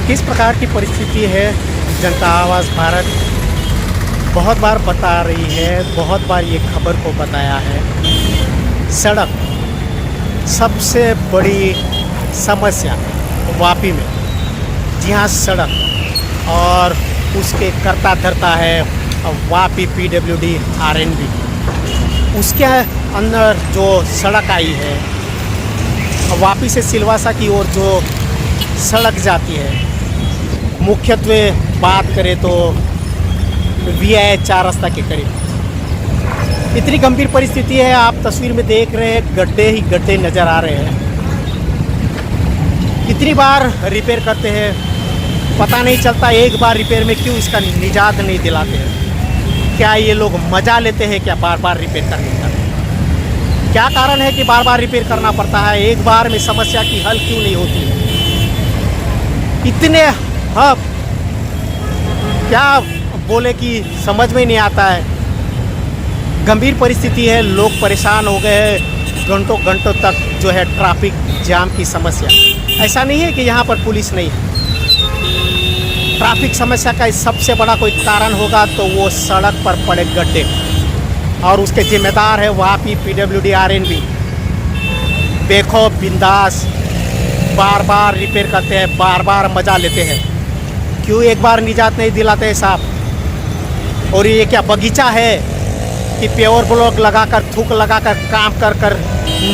किस प्रकार की परिस्थिति है जनता आवाज़ भारत बहुत बार बता रही है, बहुत बार ये खबर को बताया है। सड़क सबसे बड़ी समस्या वापी में, जी हाँ सड़क, और उसके करता धरता है वापी पीडब्ल्यूडी आरएनबी। उसके अंदर जो सड़क आई है वापी से सिलवासा की ओर जो सड़क जाती है, मुख्यत्वे बात करें तो VI 4 रास्ता के करीब इतनी गंभीर परिस्थिति है। आप तस्वीर में देख रहे हैं, गड्ढे ही गड्ढे नज़र आ रहे हैं। कितनी बार रिपेयर करते हैं पता नहीं चलता। एक बार रिपेयर में क्यों इसका निजात नहीं दिलाते हैं? क्या ये लोग मज़ा लेते हैं क्या बार बार रिपेयर करने का? क्या कारण है कि बार बार रिपेयर करना पड़ता है? एक बार में समस्या की हल क्यों नहीं होती है? इतने क्या बोले कि समझ में नहीं आता है। गंभीर परिस्थिति है, लोग परेशान हो गए हैं। घंटों घंटों तक जो है ट्रैफिक जाम की समस्या। ऐसा नहीं है कि यहाँ पर पुलिस नहीं है। ट्रैफिक समस्या का सबसे बड़ा कोई कारण होगा तो वो सड़क पर पड़े गड्ढे, और उसके जिम्मेदार है वापी पीडब्ल्यूडी आरएनबी। बेखौफ बिंदास बार बार रिपेयर करते हैं, बार बार मजा लेते हैं। क्यों एक बार निजात नहीं दिलाते हैं साहब? और ये क्या बगीचा है कि प्योर ब्लॉक लगाकर थूक लगाकर काम कर कर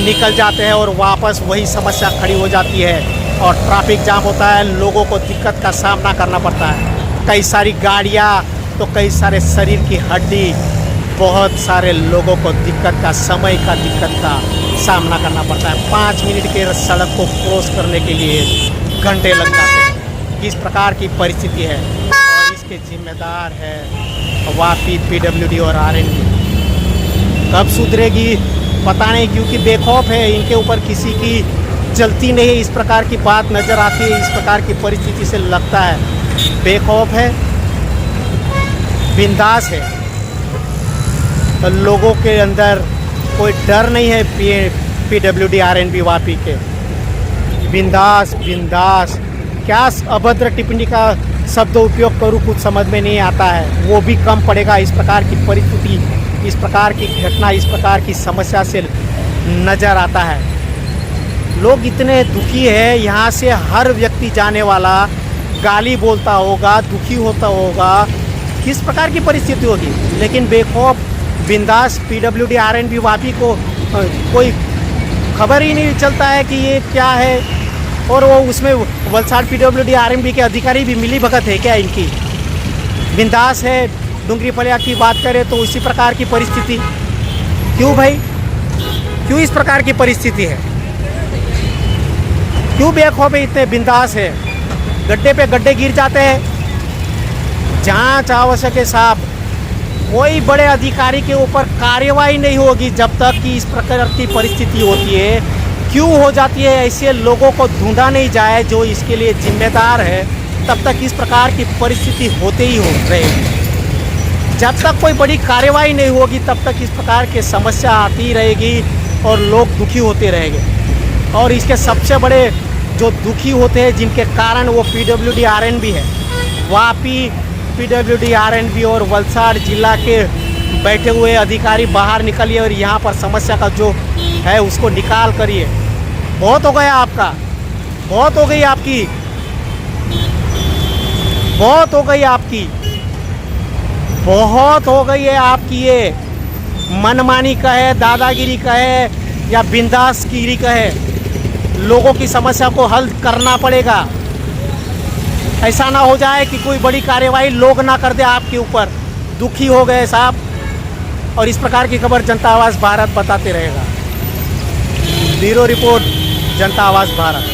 निकल जाते हैं और वापस वही समस्या खड़ी हो जाती है और ट्रैफिक जाम होता है। लोगों को दिक्कत का सामना करना पड़ता है। कई सारी गाड़ियाँ तो कई सारे शरीर की हड्डी, बहुत सारे लोगों को दिक्कत का सामना करना पड़ता है। 5 मिनट के सड़क को क्रॉस करने के लिए घंटे लग जाते हैं। किस प्रकार की परिस्थिति है, और इसके जिम्मेदार है वापी पीडब्ल्यूडी और आरएनबी। कब सुधरेगी पता नहीं, क्योंकि बेखौफ है। इनके ऊपर किसी की चलती नहीं है। इस प्रकार की बात नज़र आती है, इस प्रकार की परिस्थिति से लगता है बेखौफ है, बिंदास है। तो लोगों के अंदर कोई डर नहीं है पीडब्ल्यूडी आरएनबी वापी के। बिंदास बिंदास क्या अभद्र टिप्पणी का शब्द उपयोग करूँ कुछ समझ में नहीं आता है। वो भी कम पड़ेगा। इस प्रकार की परिस्थिति, इस प्रकार की घटना, इस प्रकार की समस्या से नज़र आता है। लोग इतने दुखी है, यहाँ से हर व्यक्ति जाने वाला गाली बोलता होगा, दुखी होता होगा। किस प्रकार की परिस्थिति होगी, लेकिन बेखौफ बिंदास पीडब्ल्यूडी आरएनबी वापी को कोई खबर ही नहीं चलता है कि ये क्या है। और वो उसमें वलसाड़ पीडब्ल्यूडी आरएनबी के अधिकारी भी मिली भगत है क्या इनकी? बिंदास है। डूंगरी फलिया की बात करें तो उसी प्रकार की परिस्थिति। क्यों भाई, क्यों इस प्रकार की परिस्थिति है? क्यों बेखौफ है, इतने बिंदास है? गड्ढे पे गड्ढे गिर जाते हैं। जांच आवश्यक है साहब। कोई बड़े अधिकारी के ऊपर कार्यवाही नहीं होगी जब तक कि इस प्रकार की परिस्थिति होती है। क्यों हो जाती है? ऐसे लोगों को ढूंढा नहीं जाए जो इसके लिए जिम्मेदार है, तब तक इस प्रकार की परिस्थिति होते ही हो रहेगी। जब तक कोई बड़ी कार्यवाही नहीं होगी तब तक इस प्रकार की समस्या आती रहेगी और लोग दुखी होते रहेंगे। और इसके सबसे बड़े जो दुखी होते हैं जिनके कारण वो पीडब्ल्यूडी आरएनबी है। वापी पीडब्ल्यूडी आरएनबी और वलसाड़ जिला के बैठे हुए अधिकारी बाहर निकलिए और यहाँ पर समस्या का जो है उसको निकाल करिए। बहुत हो गया आपका, बहुत हो गई आपकी, बहुत हो गई आपकी, बहुत हो गई है आपकी। ये मनमानी का है, दादागिरी का है या बिंदासगिरी का है, लोगों की समस्या को हल करना पड़ेगा। ऐसा ना हो जाए कि कोई बड़ी कार्यवाही लोग ना कर दे आपके ऊपर। दुखी हो गए साहब। और इस प्रकार की खबर जनता आवाज़ भारत बताते रहेगा। ब्यूरो रिपोर्ट, जनता आवाज़ भारत।